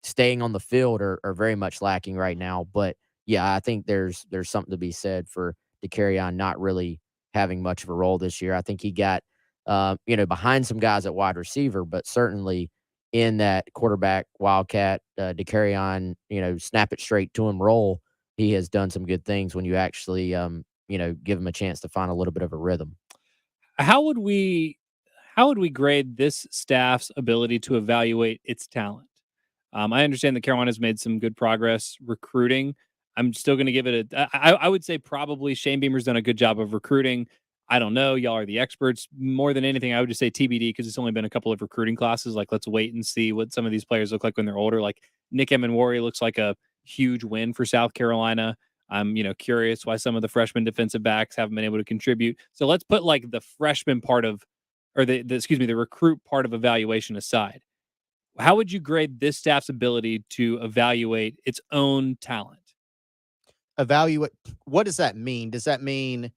staying on the field are very much lacking right now. But yeah, I think there's something to be said for DeCarrion not really having much of a role this year. I think he got, behind some guys at wide receiver, but certainly in that quarterback wildcat, DeCarrion, snap it straight to him role. He has done some good things when you actually, give him a chance to find a little bit of a rhythm. How would we how would we grade this staff's ability to evaluate its talent? I understand that Carolina's made some good progress recruiting. I'm still going to give it I would say probably Shane Beamer's done a good job of recruiting. I don't know. Y'all are the experts. More than anything, I would just say TBD because it's only been a couple of recruiting classes. Like, let's wait and see what some of these players look like when they're older. Like, Nick Emenwari looks like a huge win for South Carolina. I'm, curious why some of the freshman defensive backs haven't been able to contribute. So let's put like the freshman part of, or the recruit part of evaluation aside. How would you grade this staff's ability to evaluate its own talent? Evaluate. What does that mean? Does that mean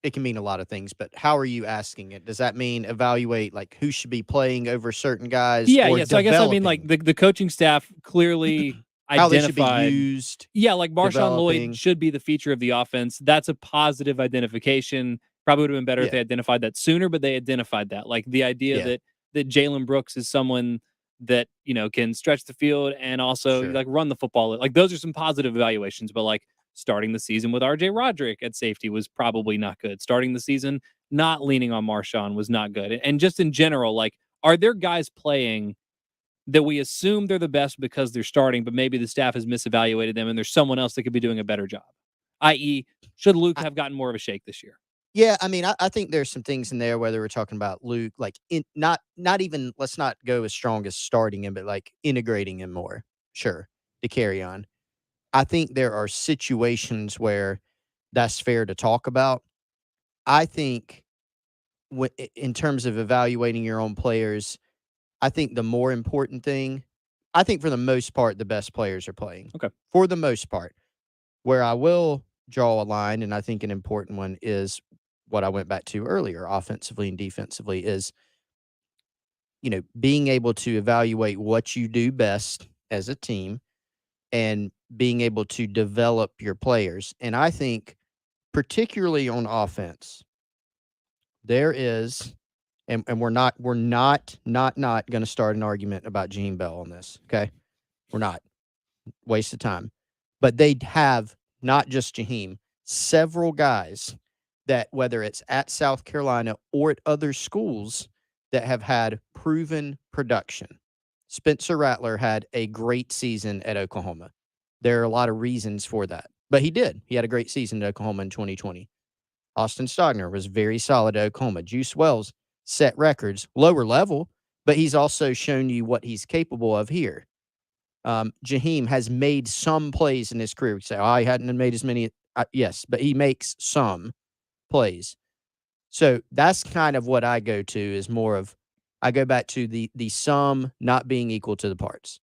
it can mean a lot of things, but how are you asking it? Does that mean evaluate like who should be playing over certain guys? Yeah, or yeah. So I guess I mean like the coaching staff clearly how they should be identified used. Yeah, like Marshawn developing. Lloyd should be the feature of the offense. That's a positive identification. Probably would have been better if Yeah. they identified that sooner, but they identified that. Like the idea Yeah. that Jalen Brooks is someone that, can stretch the field and also Sure. like run the football. Like those are some positive evaluations, but like starting the season with RJ Roderick at safety was probably not good. Starting the season not leaning on Marshawn was not good. And just in general, like, are there guys playing that we assume they're the best because they're starting, but maybe the staff has misevaluated them and there's someone else that could be doing a better job? I.e., should Luke have gotten more of a shake this year? Yeah, I mean, I think there's some things in there, whether we're talking about Luke, like not even, let's not go as strong as starting him, but like integrating him more, sure, to carry on. I think there are situations where that's fair to talk about. I think in terms of evaluating your own players, I think the more important thing, I think for the most part, the best players are playing. Okay. For the most part. Where I will draw a line, and I think an important one is what I went back to earlier, offensively and defensively, is, being able to evaluate what you do best as a team and being able to develop your players. And I think particularly on offense, there is, and we're not going to start an argument about Gene Bell on this. Okay. We're not. Waste of time. But they have not just Jaheim, several guys that, whether it's at South Carolina or at other schools, that have had proven production. Spencer Rattler had a great season at Oklahoma. There are a lot of reasons for that, but he did. He had a great season at Oklahoma in 2020. Austin Stogner was very solid at Oklahoma. Juice Wells set records, lower level, but he's also shown you what he's capable of here. Jaheim has made some plays in his career. We say, he hadn't made as many. Yes, but he makes some plays. So that's kind of what I go to, is more of, I go back to the sum not being equal to the parts.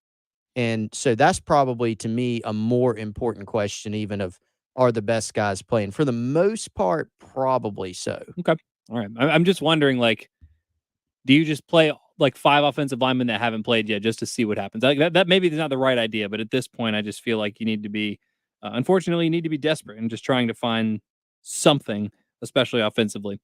And so that's probably, to me, a more important question, even of, are the best guys playing? For the most part, probably so. Okay. All right. I'm just wondering, like, do you just play like 5 offensive linemen that haven't played yet just to see what happens? Like, that maybe is not the right idea, but at this point, I just feel like you need to be, unfortunately, you need to be desperate and just trying to find something, especially offensively.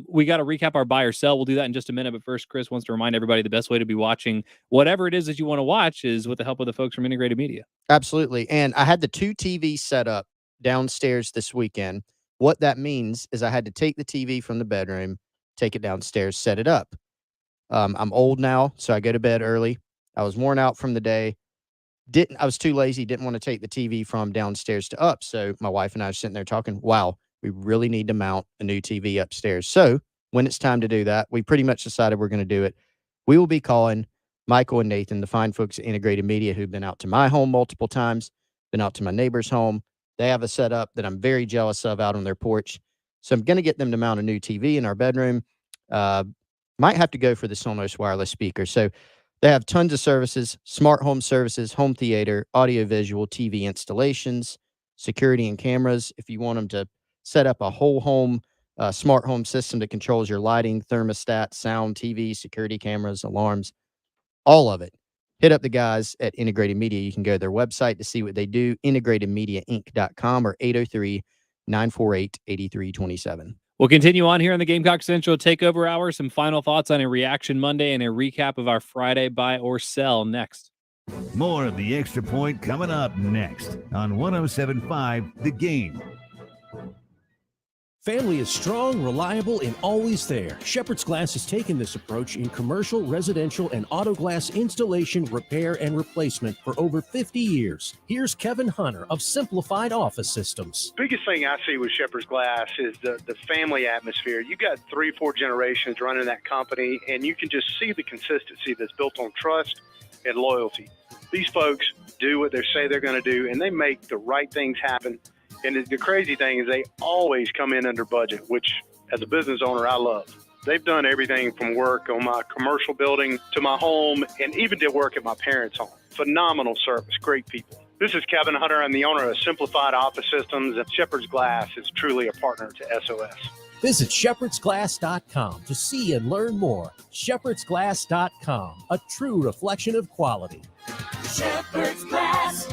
We got to recap our buy or sell. We'll do that in just a minute. But first, Chris wants to remind everybody the best way to be watching whatever it is that you want to watch is with the help of the folks from Integrated Media. Absolutely. And I had the 2 TVs set up downstairs this weekend. What that means is I had to take the TV from the bedroom, take it downstairs, set it up. I'm old now, so I go to bed early. I was worn out from the day. I was too lazy, didn't want to take the TV from downstairs to up. So my wife and I were sitting there talking, wow, we really need to mount a new TV upstairs. So when it's time to do that, we pretty much decided we're going to do it. We will be calling Michael and Nathan, the fine folks at Integrated Media, who've been out to my home multiple times, been out to my neighbor's home. They have a setup that I'm very jealous of out on their porch. So I'm going to get them to mount a new TV in our bedroom. Might have to go for the Sonos wireless speaker. So they have tons of services: smart home services, home theater, audio-visual, TV installations, security and cameras. If you want them to set up a whole home, smart home system that controls your lighting, thermostat, sound, TV, security cameras, alarms, all of it. Hit up the guys at Integrated Media. You can go to their website to see what they do, integratedmediainc.com, or 803-948-8327. We'll continue on here on the Gamecock Central Takeover Hour. Some final thoughts on a Reaction Monday and a recap of our Friday buy or sell next. More of the Extra Point coming up next on 107.5 The Game. Family is strong, reliable, and always there. Shepherd's Glass has taken this approach in commercial, residential, and auto glass installation, repair, and replacement for over 50 years. Here's Kevin Hunter of Simplified Office Systems. Biggest thing I see with Shepherd's Glass is the family atmosphere. You got 3-4 generations running that company, and you can just see the consistency that's built on trust and loyalty. These folks do what they say they're going to do, and they make the right things happen. And the crazy thing is they always come in under budget, which as a business owner, I love. They've done everything from work on my commercial building to my home and even did work at my parents' home. Phenomenal service, great people. This is Kevin Hunter. I'm the owner of Simplified Office Systems, and Shepherd's Glass is truly a partner to SOS. Visit shepherdsglass.com to see and learn more. Shepherdsglass.com, a true reflection of quality. Shepherd's Glass,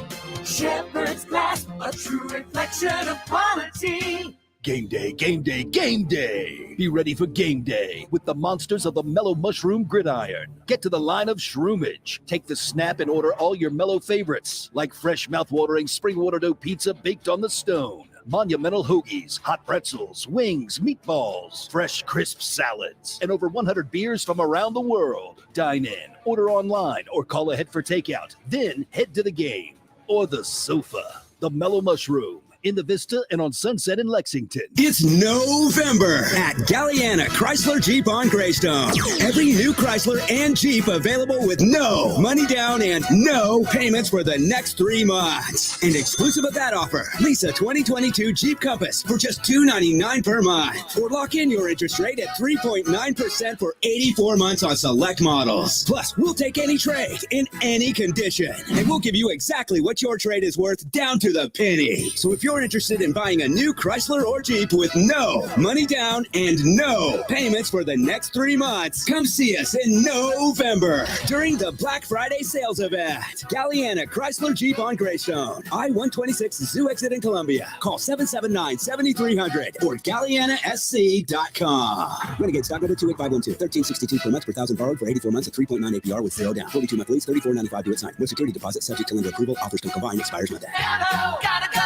a true reflection of quality. Game day, game day, game day. Be ready for game day with the monsters of the Mellow Mushroom Gridiron. Get to the line of Shroomage. Take the snap and order all your Mellow favorites, like fresh mouth-watering spring water dough pizza baked on the stone, monumental hoagies, hot pretzels, wings, meatballs, fresh crisp salads, and over 100 beers from around the world. Dine in, order online, or call ahead for takeout. Then head to the game or the sofa. The Mellow Mushroom. In the Vista and on Sunset in Lexington. It's November at Galliana Chrysler Jeep on Greystone. Every new Chrysler and Jeep available with no money down and no payments for the next 3 months. And exclusive of that offer, lease a 2022 Jeep Compass for just $299 per month. Or lock in your interest rate at 3.9% for 84 months on select models. Plus, we'll take any trade in any condition. And we'll give you exactly what your trade is worth down to the penny. So if you're interested in buying a new Chrysler or Jeep with no money down and no payments for the next 3 months, come see us in November during the Black Friday sales event. Galliana Chrysler Jeep on Greystone, I-126 Zoo Exit in Columbia. Call 779-7300 or GallianaSC.com. Renegade stock number 28512, $13.62 per month per thousand borrowed for 84 months at 3.9 APR with 0 down. 42 month lease, $34.95 due at sign. No security deposit subject to lender approval. Offers can combine. Expires Monday. Gotta go.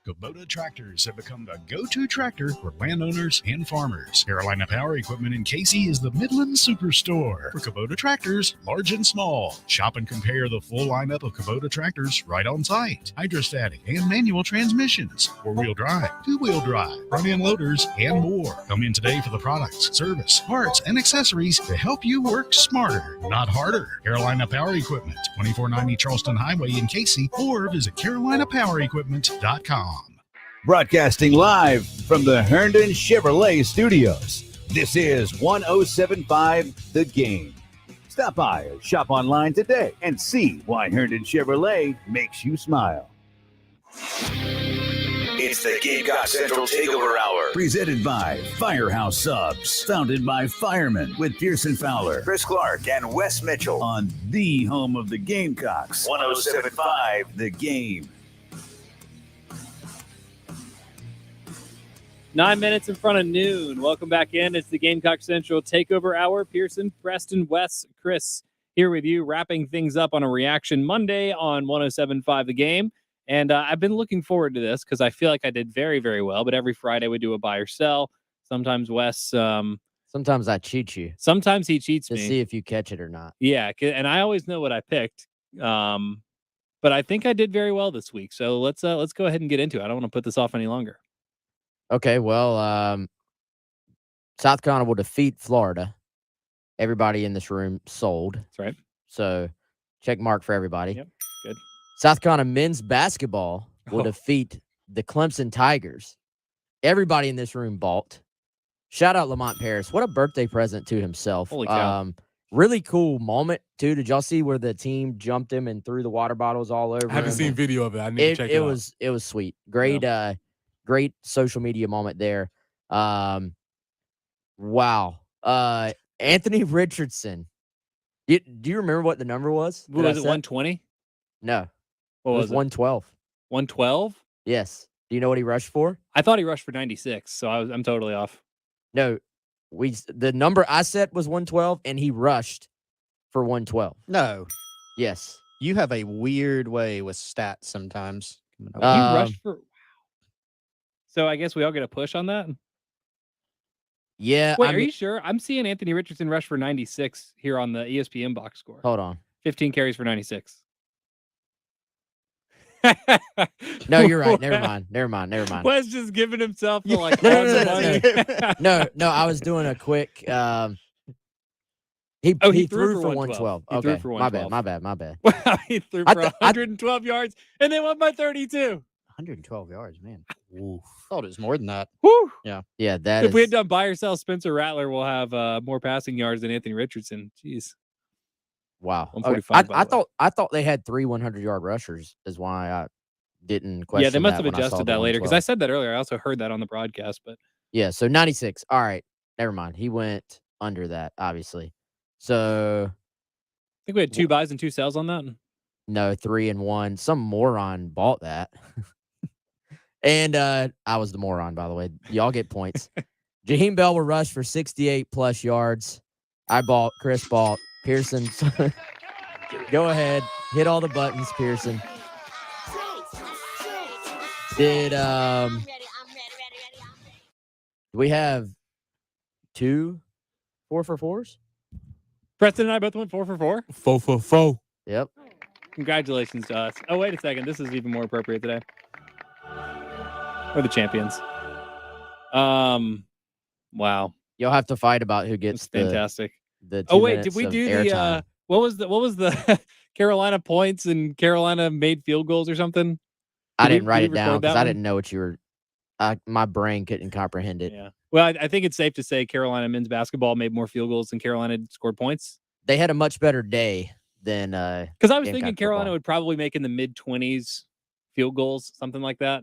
Kubota tractors have become the go-to tractor for landowners and farmers. Carolina Power Equipment in Casey is the Midland Superstore for Kubota tractors, large and small. Shop and compare the full lineup of Kubota tractors right on site. Hydrostatic and manual transmissions, 4-wheel drive, 2-wheel drive, front-end loaders, and more. Come in today for the products, service, parts, and accessories to help you work smarter, not harder. Carolina Power Equipment, 2490 Charleston Highway in Casey, or visit CarolinaPowerEquipment.com. Broadcasting live from the Herndon Chevrolet Studios. This is 1075 The Game. Stop by or shop online today and see why Herndon Chevrolet makes you smile. It's the Gamecock Central Takeover Hour. Presented by Firehouse Subs. Founded by firemen with Pearson Fowler, Chris Clark, and Wes Mitchell. On the home of the Gamecocks. 1075 The Game. 9 minutes in front of noon. Welcome back in. It's the Gamecock Central Takeover Hour. Pearson, Preston, Wes, Chris here with you, wrapping things up on a Reaction Monday on 107.5 The Game. And I've been looking forward to this because I feel like I did very, very well. But every Friday we do a buy or sell. Sometimes Wes... sometimes I cheat you. Sometimes he cheats me. To see if you catch it or not. Yeah, and I always know what I picked. But I think I did very well this week. So let's go ahead and get into it. I don't want to put this off any longer. Okay, well, South Carolina will defeat Florida. Everybody in this room sold. That's right. So, check mark for everybody. Yep, good. South Carolina men's basketball will defeat the Clemson Tigers. Everybody in this room bought. Shout out Lamont Paris. What a birthday present to himself. Holy cow. Really cool moment, too. Did y'all see where the team jumped him and threw the water bottles all over I haven't him? seen video of it. I need to check it out. It was sweet. Great, great social media moment there. Wow. Anthony Richardson. Do you remember what the number was? What was it, 120? No. What it was it? 112. 112? Yes. Do you know what he rushed for? I thought he rushed for 96, so I'm totally off. No. The number I set was 112, and he rushed for 112. No. Yes. You have a weird way with stats sometimes. He rushed for... So I guess we all get a push on that. Yeah. Wait, are you sure? I'm seeing Anthony Richardson rush for 96 here on the ESPN box score. Hold on. 15 carries for 96. No, you're right. Never mind. Wes just giving himself the like No. I was doing a quick. He threw for 112. He Okay, threw for 112. my bad. Wow, he threw for 112 yards and they won by 32. 112 yards, man. Oof. Thought it was more than that. Woo! Yeah. Yeah, that if we had done buy or sell Spencer Rattler, we'll have more passing yards than Anthony Richardson. Jeez. Wow. 145. I thought they had 3 100-yard rushers. Is why I didn't question. Yeah, they must that have when I saw adjusted the that later because 112. I said that earlier. I also heard that on the broadcast, but Yeah, so 96. All right, never mind. He went under that, obviously. So I think we had 2 buys and 2 sells on that. no, 3 and 1. Some moron bought that. And I was the moron, by the way. Y'all get points. Jaheim Bell will rush for 68 plus yards. Chris bought Pearson. Go ahead. Hit all the buttons, Pearson. Did we have 2 4-for-4s? Preston and I both went 4 for 4. 4 for 4. Yep. Congratulations to us. Oh, wait a second. This is even more appropriate today. We're the champions. Wow. You'll have to fight about who gets fantastic. The oh wait, did we do the what was the Carolina points and Carolina made field goals or something? I didn't write it down because I didn't know what you were. My brain couldn't comprehend it. Yeah. Well, I think it's safe to say Carolina men's basketball made more field goals than Carolina scored points. They had a much better day than because I was thinking Carolina would probably make in the mid-20s field goals, something like that.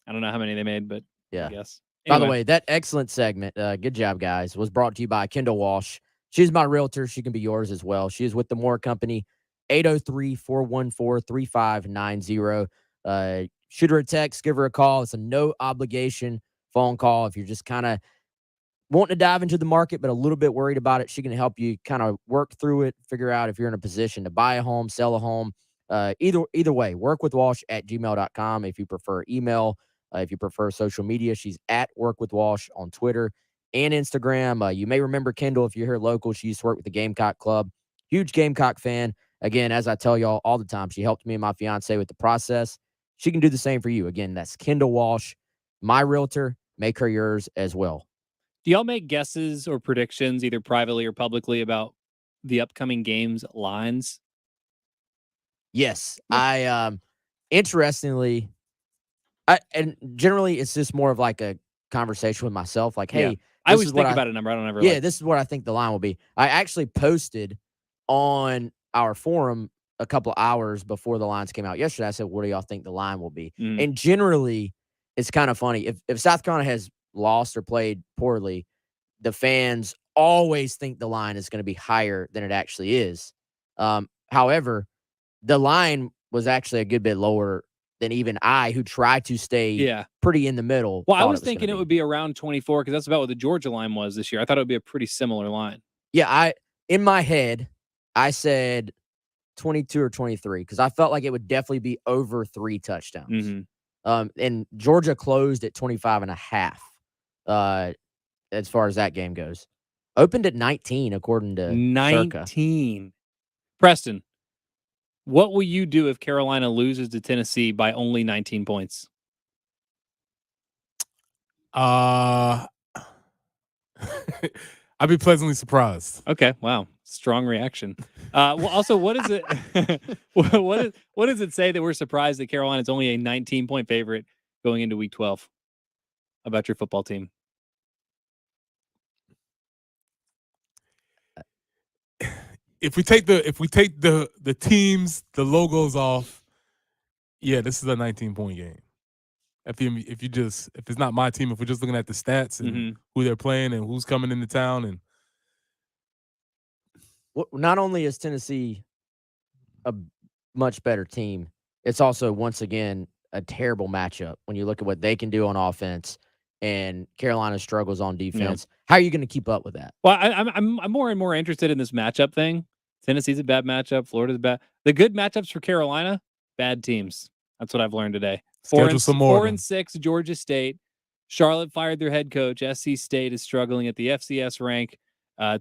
I don't know how many they made, but yeah. I guess. Anyway. By the way, that excellent segment, good job, guys, was brought to you by Kendall Walsh. She's my realtor. She can be yours as well. She is with the Moore Company, 803-414-3590. Shoot her a text, give her a call. It's a no-obligation phone call. If you're just kind of wanting to dive into the market but a little bit worried about it, she can help you kind of work through it, figure out if you're in a position to buy a home, sell a home. Either way, workwithwalsh@gmail.com if you prefer email. If you prefer social media, she's at workwithwalsh on Twitter and Instagram. You may remember Kendall if you're here local. She used to work with the Gamecock Club. Huge Gamecock fan. Again, as I tell y'all all the time, she helped me and my fiance with the process. She can do the same for you. Again, that's Kendall Walsh, my realtor. Make her yours as well. Do y'all make guesses or predictions, either privately or publicly, about the upcoming games lines? Yes. I interestingly, and generally it's just more of like a conversation with myself. Like, hey, I always think about a number. I don't ever. Yeah, this is what I think the line will be. I actually posted on our forum a couple hours before the lines came out yesterday. I said, what do y'all think the line will be? And generally, it's kind of funny. If South Carolina has lost or played poorly, the fans always think the line is going to be higher than it actually is. However, the line was actually a good bit lower than even I, who tried to stay pretty in the middle. Well, I was thinking it would be around 24 because that's about what the Georgia line was this year. I thought it would be a pretty similar line. Yeah, in my head, I said 22 or 23 because I felt like it would definitely be over 3 touchdowns. And Georgia closed at 25.5 as far as that game goes. Opened at 19, according to 19. Circa. Preston, what will you do if Carolina loses to Tennessee by only 19 points? I'd be pleasantly surprised. Okay, wow, strong reaction. Well, also, what is it? what does it say that we're surprised that Carolina's only a 19-point favorite going into Week 12 about your football team? If we take the teams, the logos off, yeah, this is a 19-point game. If it's not my team, if we're just looking at the stats and who they're playing and who's coming into town, and not only is Tennessee a much better team, it's also once again a terrible matchup when you look at what they can do on offense and Carolina struggles on defense. How are you going to keep up with that? Well, I'm more and more interested in this matchup thing. Tennessee's a bad matchup. Florida's bad. The good matchups for Carolina, bad teams. That's what I've learned today. Schedule some more. 4-6 Georgia State. Charlotte fired their head coach. SC State is struggling at the FCS rank.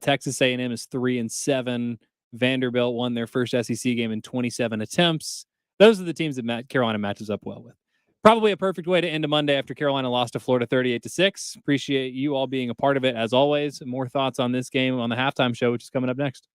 Texas A&M is 3-7. Vanderbilt won their first SEC game in 27 attempts. Those are the teams that Carolina matches up well with. Probably a perfect way to end a Monday after Carolina lost to Florida 38-6. Appreciate you all being a part of it as always. More thoughts on this game on the halftime show, which is coming up next.